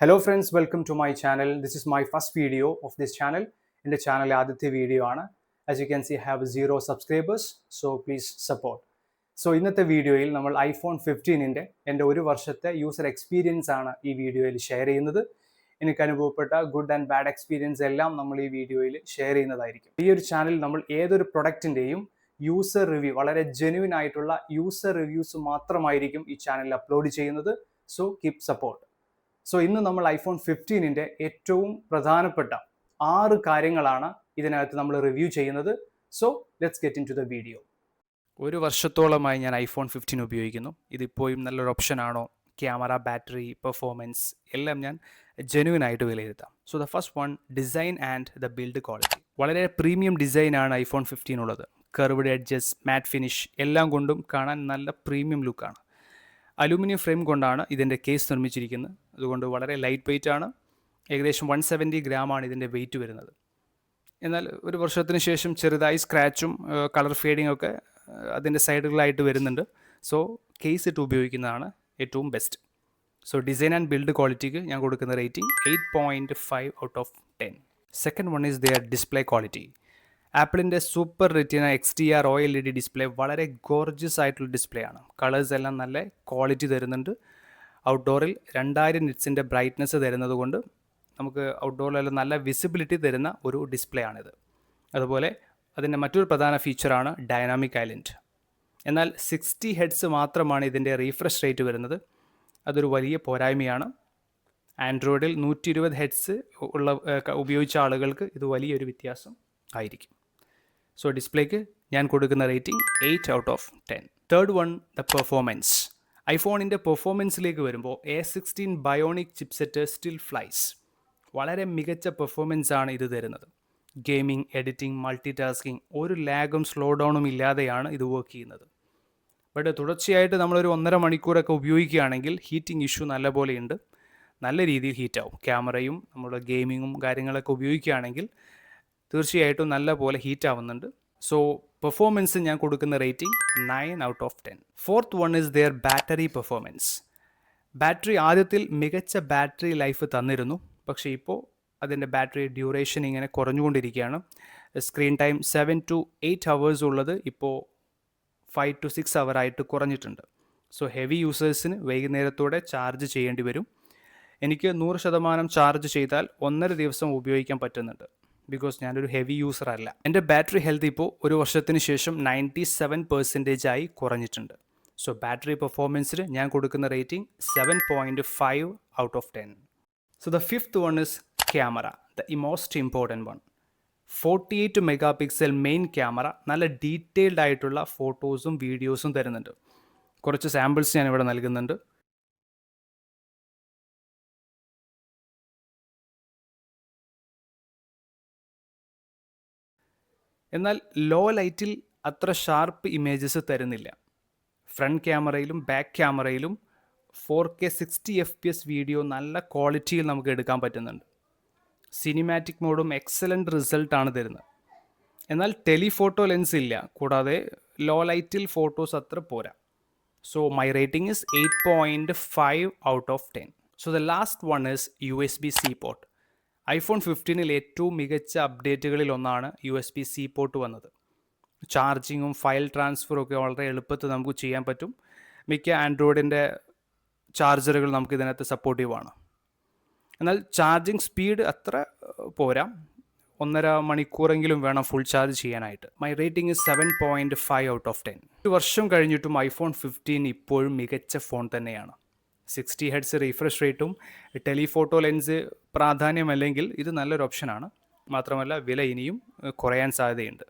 Hello friends, welcome to my channel. This is my first video of this channel. In the channel ആദ്യത്തെ video ആണ്. As you can see, I have 0 subscribers, so please support. So ഇന്നത്തെ വീഡിയോയിൽ നമ്മൾ iPhone 15ന്റെ എൻ്റെ ഒരു വർഷത്തെ user experience ആണ് ഈ വീഡിയോയിൽ ഷെയർ ചെയ്യുന്നത്. എനിക്ക് അനുഭവപ്പെട്ട ഗുഡ് ആൻഡ് ബാഡ് എക്സ്പീരിയൻസ് എല്ലാം നമ്മൾ ഈ വീഡിയോയിൽ ഷെയർ ചെയ്യുന്നതായിരിക്കും. ഈ ഒരു ചാനൽ നമ്മൾ ഏതൊരു പ്രൊഡക്റ്റിൻ്റെയും യൂസർ റിവ്യൂ, വളരെ ജെന്യുവൻ ആയിട്ടുള്ള യൂസർ റിവ്യൂസ് മാത്രമായിരിക്കും ഈ ചാനലിൽ അപ്ലോഡ് ചെയ്യുന്നത്. So keep support. സോ ഇന്ന് നമ്മൾ iPhone 15ന്റെ ഏറ്റവും പ്രധാനപ്പെട്ട 6 കാര്യങ്ങളാണ് ഇതിനകത്ത് നമ്മൾ റിവ്യൂ ചെയ്യുന്നത്. So let's get into the video. ഒരു വർഷത്തോളമായി ഞാൻ iPhone 15 ഉപയോഗിക്കുന്നു. ഇതിപ്പോഴും നല്ലൊരു ഓപ്ഷൻ ആണോ, ക്യാമറ, ബാറ്ററി, പെർഫോമൻസ് എല്ലാം ഞാൻ ജെന്യുവൻ ആയിട്ട് വിലയിരുത്താം. So the first one, design and the build quality. വളരെ പ്രീമിയം ഡിസൈനാണ് iPhone 15 ഉള്ളത്. കർവ്ഡ് എഡ്ജസ്, മാറ്റ് ഫിനിഷ് എല്ലാം കൊണ്ടും കാണാൻ നല്ല പ്രീമിയം ലുക്കാണ്. അലൂമിനിയം ഫ്രെയിം കൊണ്ടാണ് ഇതിൻ്റെ കേസ് നിർമ്മിച്ചിരിക്കുന്നത്. അതുകൊണ്ട് വളരെ ലൈറ്റ് വെയ്റ്റ് ആണ്. ഏകദേശം 170 ഗ്രാമാണ് ഇതിൻ്റെ വെയിറ്റ് വരുന്നത്. എന്നാൽ ഒരു വർഷത്തിന് ശേഷം ചെറുതായി സ്ക്രാച്ചും കളർ ഫേഡിങ് ഒക്കെ അതിൻ്റെ സൈഡുകളായിട്ട് വരുന്നുണ്ട്. സോ കേസ് ഇട്ട് ഉപയോഗിക്കുന്നതാണ് ഏറ്റവും best. So design and build ക്വാളിറ്റിക്ക് ഞാൻ കൊടുക്കുന്ന rating 8.5 out of 10. Second one is their display quality. ആപ്പിളിൻ്റെ super retina XDR OLED display വളരെ ഗോർജിയസ് ആയിട്ടുള്ള ഡിസ്പ്ലേ ആണ്. കളേഴ്സ് എല്ലാം നല്ല ക്വാളിറ്റി തരുന്നുണ്ട്. ഔട്ട്ഡോറിൽ 2000 നിറ്റ്സിൻ്റെ ബ്രൈറ്റ്നസ് തരുന്നത് കൊണ്ട് നമുക്ക് ഔട്ട്ഡോറിലെല്ലാം നല്ല വിസിബിലിറ്റി തരുന്ന ഒരു ഡിസ്പ്ലേ ആണിത്. അതുപോലെ അതിൻ്റെ മറ്റൊരു പ്രധാന ഫീച്ചറാണ് ഡൈനാമിക് ഐലൻഡ്. എന്നാൽ 60 ഹെഡ്സ് മാത്രമാണ് ഇതിൻ്റെ റീഫ്രഷ് റേറ്റ് വരുന്നത്. അതൊരു വലിയ പോരായ്മയാണ്. ആൻഡ്രോയിഡിൽ 120 ഹെഡ്സ് ഉള്ള ഉപയോഗിച്ച ആളുകൾക്ക് ഇത് വലിയൊരു വ്യത്യാസം ആയിരിക്കും. സോ ഡിസ്പ്ലേക്ക് ഞാൻ കൊടുക്കുന്ന rating 8 out of 10. Third one, the performance. ഐഫോണിൻ്റെ പെർഫോമൻസിലേക്ക് വരുമ്പോൾ A16 bionic chipset still flies. വളരെ മികച്ച പെർഫോമൻസ് ആണ് ഇത് തരുന്നത്. ഗെയിമിംഗ്, എഡിറ്റിംഗ്, മൾട്ടി ടാസ്കിങ് ഒരു ലാഗും സ്ലോ ഡൗണും ഇല്ലാതെയാണ് ഇത് വർക്ക് ചെയ്യുന്നത്. ബട്ട് തുടർച്ചയായിട്ട് നമ്മളൊരു 1.5 മണിക്കൂറൊക്കെ ഉപയോഗിക്കുകയാണെങ്കിൽ ഹീറ്റിംഗ് ഇഷ്യൂ നല്ലപോലെ ഉണ്ട്. നല്ല രീതിയിൽ ഹീറ്റാവും. ക്യാമറയും നമ്മുടെ ഗെയിമിങ്ങും കാര്യങ്ങളൊക്കെ ഉപയോഗിക്കുകയാണെങ്കിൽ തീർച്ചയായിട്ടും നല്ല പോലെ ഹീറ്റ് ആവുന്നുണ്ട്. സോ പെർഫോമൻസ് ഞാൻ കൊടുക്കുന്ന rating 9 out of 10. Fourth one is their battery performance. Battery ആദ്യത്തിൽ മികച്ച ബാറ്ററി ലൈഫ് തന്നിരുന്നു. പക്ഷേ ഇപ്പോൾ അതിൻ്റെ ബാറ്ററി ഡ്യൂറേഷൻ ഇങ്ങനെ കുറഞ്ഞുകൊണ്ടിരിക്കുകയാണ്. സ്ക്രീൻ ടൈം 7 to 8 hours ഉള്ളത് ഇപ്പോൾ 5 to 6 hour ആയിട്ട് കുറഞ്ഞിട്ടുണ്ട്. സോ ഹെവി യൂസേഴ്സിന് വൈകുന്നേരത്തോടെ ചാർജ് ചെയ്യേണ്ടി വരും. എനിക്ക് 100% ചാർജ് ചെയ്താൽ 1.5 ദിവസം ഉപയോഗിക്കാൻ പറ്റുന്നുണ്ട്. ബിക്കോസ് ഞാനൊരു ഹെവി യൂസർ അല്ല. എൻ്റെ ബാറ്ററി ഹെൽത്ത് ഇപ്പോൾ ഒരു വർഷത്തിന് ശേഷം 97% ആയി കുറഞ്ഞിട്ടുണ്ട്. സോ ബാറ്ററി പെർഫോമൻസിന് ഞാൻ കൊടുക്കുന്ന rating 7.5 out of 10. So the fifth one is camera, the most important one. 48 mega-pixel main camera നല്ല ഡീറ്റെയിൽഡ് ആയിട്ടുള്ള ഫോട്ടോസും വീഡിയോസും തരുന്നുണ്ട്. കുറച്ച് സാമ്പിൾസ് ഞാൻ ഇവിടെ നൽകുന്നുണ്ട്. എന്നാൽ ലോ ലൈറ്റിൽ അത്ര ഷാർപ്പ് ഇമേജസ് തരുന്നില്ല. ഫ്രണ്ട് ക്യാമറയിലും ബാക്ക് ക്യാമറയിലും 4K 60 FPS വീഡിയോ നല്ല ക്വാളിറ്റിയിൽ നമുക്ക് എടുക്കാൻ പറ്റുന്നുണ്ട്. സിനിമാറ്റിക് മോഡും എക്സലൻറ്റ് റിസൾട്ടാണ് തരുന്നത്. എന്നാൽ ടെലിഫോട്ടോ ലെൻസ് ഇല്ല. കൂടാതെ ലോ ലൈറ്റിൽ ഫോട്ടോസ് അത്ര പോരാ. So my rating is 8.5 out of 10. So the last one is USB-C port. iPhone 15ൽ ഏറ്റവും മികച്ച അപ്ഡേറ്റുകളിൽ ഒന്നാണ് USB-C പോർട്ട് വന്നത്. ചാർജിങ്ങും ഫയൽ ട്രാൻസ്ഫറും ഒക്കെ വളരെ എളുപ്പത്തിൽ നമുക്ക് ചെയ്യാൻ പറ്റും. മിക്ക ആൻഡ്രോയിഡിൻ്റെ ചാർജറുകൾ നമുക്ക് ഇതിനകത്ത് സപ്പോർട്ടീവാണ്. എന്നാൽ ചാർജിങ് സ്പീഡ് അത്ര പോരാ. 1.5 മണിക്കൂറെങ്കിലും വേണം ഫുൾ ചാർജ് ചെയ്യാനായിട്ട്. My rating is 7.5 out of 10. ഒരു വർഷം കഴിഞ്ഞിട്ടും iPhone 15 ഇപ്പോഴും മികച്ച ഫോൺ തന്നെയാണ്. 60 ഹെഡ്സ് റീഫ്രഷ് റേറ്റും ടെലിഫോട്ടോ ലെൻസ് പ്രാധാന്യമല്ലെങ്കിൽ ഇത് നല്ലൊരു ഓപ്ഷനാണ്. മാത്രമല്ല വില ഇനിയും കുറയാൻ സാധ്യതയുണ്ട്.